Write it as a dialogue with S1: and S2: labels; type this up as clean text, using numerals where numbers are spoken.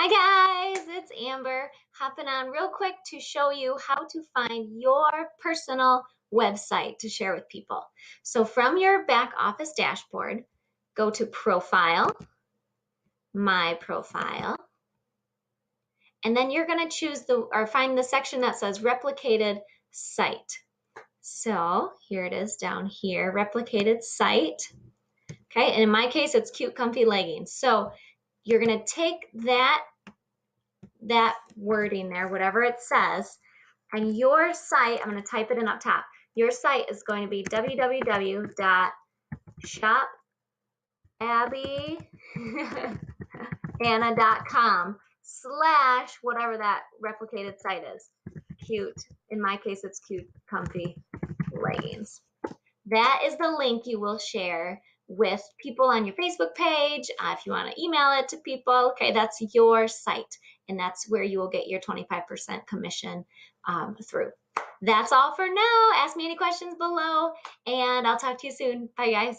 S1: Hi guys, it's Amber hopping on real quick to show you how to find your personal website to share with people. So from your back office dashboard, go to Profile, My Profile, and then you're going to choose find the section that says Replicated Site. So here it is down here, Replicated Site. Okay, and in my case, it's Cute Comfy Leggings. So you're going to take that wording there, whatever it says, and your site, I'm going to type it in up top. Your site is going to be www.abby+anna.com / whatever that replicated site is. Cute. In my case, it's Cute Comfy Leggings. That is the link you will share with people on your Facebook page. If you want to email it to people, okay, that's your site. And that's where you will get your 25% commission through. That's all for now. Ask me any questions below, and I'll talk to you soon. Bye, guys.